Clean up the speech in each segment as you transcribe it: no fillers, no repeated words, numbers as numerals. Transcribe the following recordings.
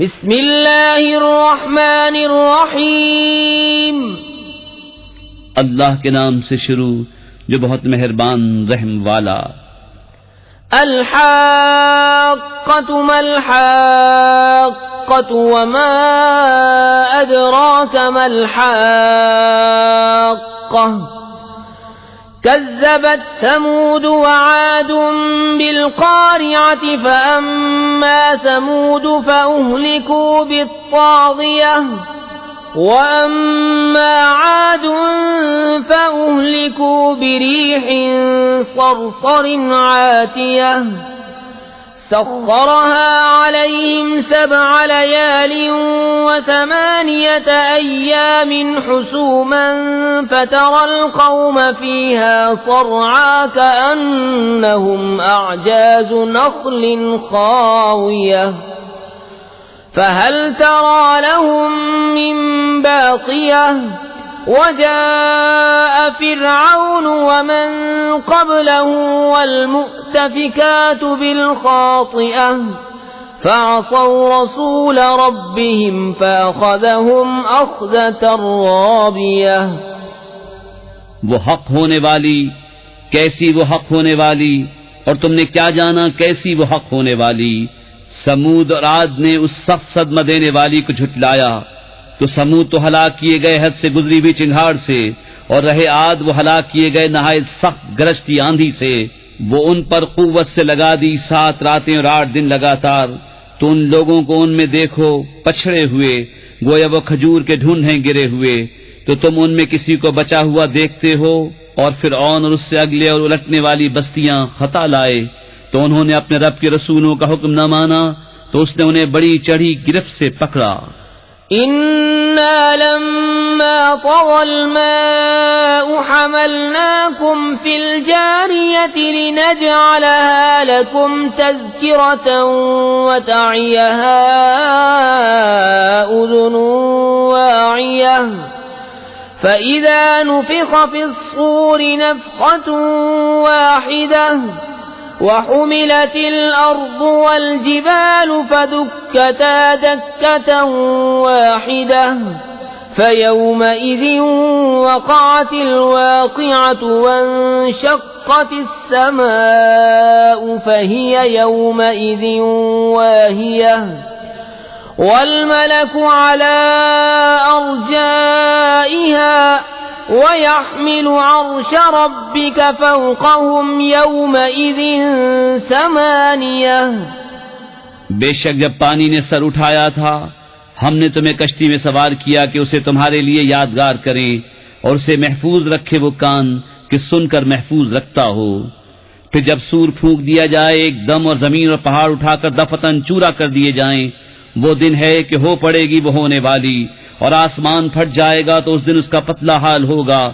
بسم اللہ الرحمن الرحیم، اللہ کے نام سے شروع جو بہت مہربان رحم والا۔ الحاقۃ ما الحاقۃ وما ادراک ما الحاقۃ كذبت ثمود وعاد بالقارعة فأما ثمود فأهلكوا بالطاغية وأما عاد فأهلكوا بريح صرصر عاتية سخرها عليهم 7 ليال و8 أيام حسوما فترى القوم فيها صرعا كأنهم أعجاز نخل خاوية فهل ترى لهم من باقية وجاء فرعون ومن قبله والمؤتفكات بالخاطئة فعصوا رسول ربهم فأخذهم أخذة رابية۔ وہ حق ہونے والی، کیسی وہ حق ہونے والی، اور تم نے کیا جانا کیسی وہ حق ہونے والی۔ سمود اور عاد نے اس سخت صدمہ دینے والی کو جھٹلایا تو سمود تو ہلاک کیے گئے حد سے گزری ہوئی چنگھاڑ سے، اور رہے عاد وہ ہلاک کیے گئے نہایت سخت گرجتی آندھی سے۔ وہ ان پر قوت سے لگا دی 7 راتیں اور 8 دن لگاتار، تو ان لوگوں کو ان میں دیکھو پچھڑے ہوئے، گویا وہ کھجور کے ڈھونڈیں گرے ہوئے۔ تو تم ان میں کسی کو بچا ہوا دیکھتے ہو؟ اور فرعون اور اس سے اگلے اور الٹنے والی بستیاں خطا لائے تو انہوں نے اپنے رب کے رسولوں کا حکم نہ مانا، تو اس نے انہیں بڑی چڑھی گرفت سے پکڑا۔ إنا لما طغى الماء حملناكم في الجارية لنجعلها لكم تذكرة وتعيها أذن واعية فإذا نفخ في الصور نفخة واحدة وحملت الأرض والجبال فدكتا دكة واحدة فيومئذ وقعت الواقعة وانشقت السماء فهي يومئذ واهية والملك على أرجائها وَيَحْمِلُ عَرْشَ رَبِّكَ فَوْقَهُمْ يَوْمَئِذٍ 8۔ بے شک جب پانی نے سر اٹھایا تھا ہم نے تمہیں کشتی میں سوار کیا کہ اسے تمہارے لیے یادگار کریں اور اسے محفوظ رکھے وہ کان کہ سن کر محفوظ رکھتا ہو۔ پھر جب سور پھونک دیا جائے ایک دم اور زمین اور پہاڑ اٹھا کر دفتن چورا کر دیے جائیں، وہ دن ہے کہ ہو پڑے گی وہ ہونے والی، اور آسمان پھٹ جائے گا تو اس دن اس کا پتلا حال ہوگا،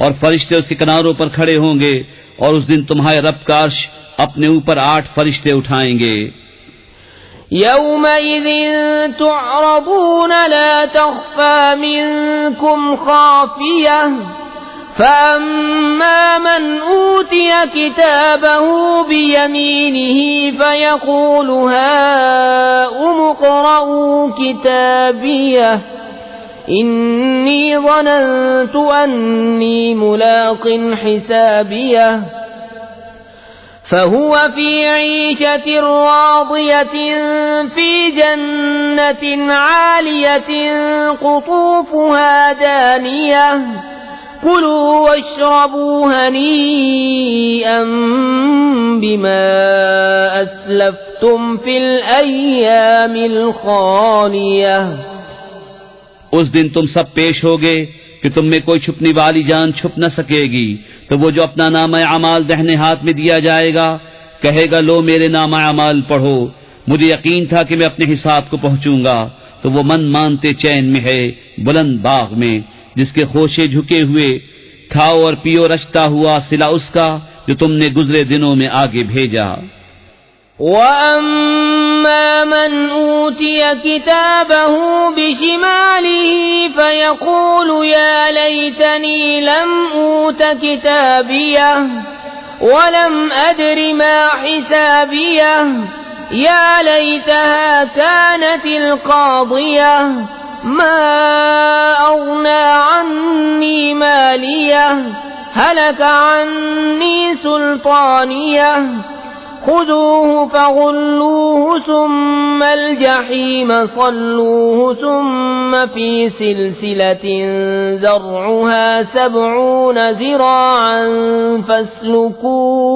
اور فرشتے اس کے کناروں پر کھڑے ہوں گے، اور اس دن تمہارے رب کا عرش اپنے اوپر 8 فرشتے اٹھائیں گے۔ يومئذ تعرضون لا تخفى منكم خافية فأما من أوتي كتابه بيمينه فيقول هاؤم اقرءوا كتابيه إني ظننت أني ملاق حسابيه فهو في عيشة راضية في جنة عالية قطوفها دانية كلوا واشربوا هنيئا بما أسلفتم في الأيام الخالية۔ اس دن تم سب پیش ہوگے کہ تم میں کوئی چھپنے والی جان چھپ نہ سکے گی، تو وہ جو اپنا نامہ اعمال دہنے ہاتھ میں دیا جائے گا کہے گا لو میرے نامہ اعمال پڑھو، مجھے یقین تھا کہ میں اپنے حساب کو پہنچوں گا۔ تو وہ من مانتے چین میں ہے بلند باغ میں، جس کے خوشے جھکے ہوئے، کھاؤ اور پیو رچتا ہوا صلہ اس کا جو تم نے گزرے دنوں میں آگے بھیجا۔ وَأَمَّا مَنْ أُوتِيَ كِتَابَهُ بِشِمَالِهِ فَيَقُولُ يَا لَيْتَنِي لَمْ أُوتَ كِتَابِيَهْ وَلَمْ أَدْرِ مَا حِسَابِيَهْ يا ليتها كانت القاضية ما أغنى عني مالية هلك عني سلطانية خذوه فغلوه ثم الجحيم صلوه ثم في سلسلة ذرعها 70 ذراعا فاسلكوه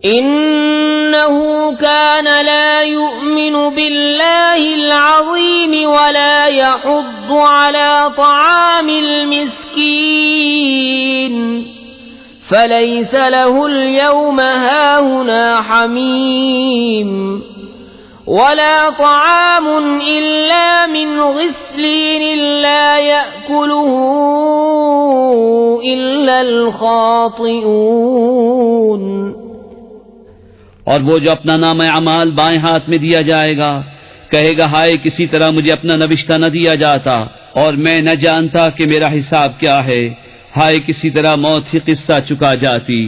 إنه كان لا يؤمن بالله العظيم ولا يحض على طعام المسكين فليس له اليوم هاهنا حميم ولا طعام إلا من غسلين لا يأكله إلا الخاطئون. اور وہ جو اپنا نام اعمال بائیں ہاتھ میں دیا جائے گا کہے گا ہائے کسی طرح مجھے اپنا نوشتہ نہ دیا جاتا اور میں نہ جانتا کہ میرا حساب کیا ہے. ہائے کسی طرح موت ہی قصہ چکا جاتی.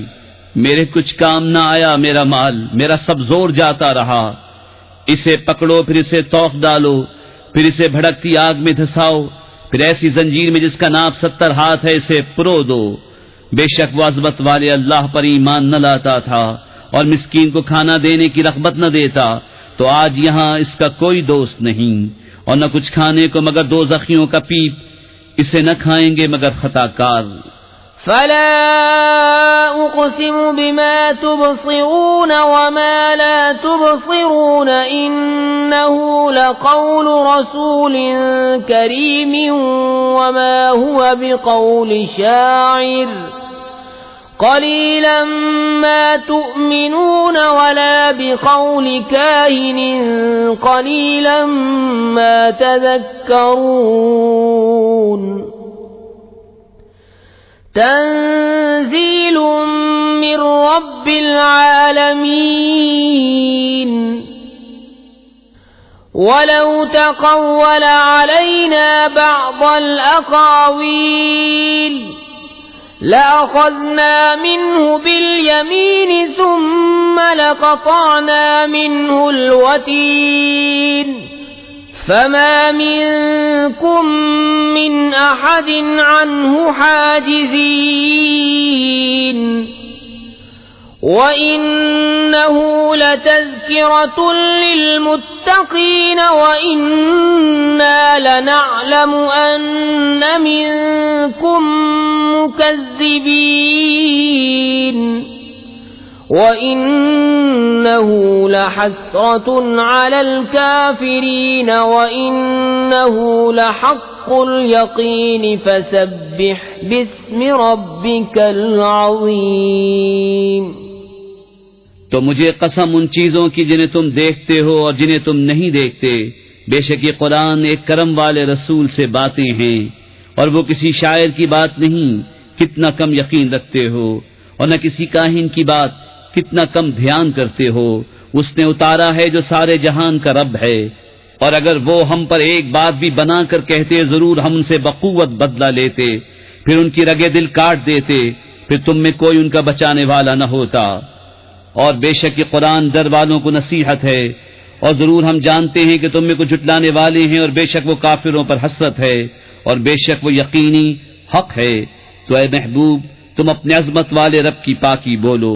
میرے کچھ کام نہ آیا میرا مال، میرا سب زور جاتا رہا. اسے پکڑو پھر اسے توق ڈالو پھر اسے بھڑکتی آگ میں دھساؤ پھر ایسی زنجیر میں جس کا ناپ 70 ہاتھ ہے اسے پرو دو. بے شک وہ عظمت والے اللہ پر ایمان نہ لاتا تھا اور مسکین کو کھانا دینے کی رغبت نہ دیتا، تو آج یہاں اس کا کوئی دوست نہیں اور نہ کچھ کھانے کو مگر دوزخیوں کا پیپ. اسے نہ کھائیں گے مگر خطا کار. فلا اقسم بما تبصرون وما لا تبصرون انه لقول رسول كريم وما هو بقول شاعر قليلا ما تؤمنون ولا بقول كاهن قليلا ما تذكرون. تنزيل من رب العالمين ولو تقول علينا بعض الأقاويل لأخذنا منه باليمين ثم لقطعنا منه الوتين فما منكم من أحد عنه حاجزين. وإنه لتذكرة للمتقين وإنا لنعلم أن منكم مكذبين وإنه لحسرة على الكافرين وإنه لحق اليقين فسبح باسم ربك العظيم. تو مجھے قسم ان چیزوں کی جنہیں تم دیکھتے ہو اور جنہیں تم نہیں دیکھتے. بے شک یہ قرآن ایک کرم والے رسول سے باتیں ہیں اور وہ کسی شاعر کی بات نہیں، کتنا کم یقین رکھتے ہو، اور نہ کسی کاہن کی بات، کتنا کم دھیان کرتے ہو. اس نے اتارا ہے جو سارے جہان کا رب ہے، اور اگر وہ ہم پر ایک بات بھی بنا کر کہتے ضرور ہم ان سے بقوت بدلہ لیتے، پھر ان کی رگے دل کاٹ دیتے، پھر تم میں کوئی ان کا بچانے والا نہ ہوتا. اور بے شک یہ قرآن در والوں کو نصیحت ہے، اور ضرور ہم جانتے ہیں کہ تم میں کو جھٹلانے والے ہیں، اور بے شک وہ کافروں پر حسرت ہے، اور بے شک وہ یقینی حق ہے. تو اے محبوب تم اپنے عظمت والے رب کی پاکی بولو.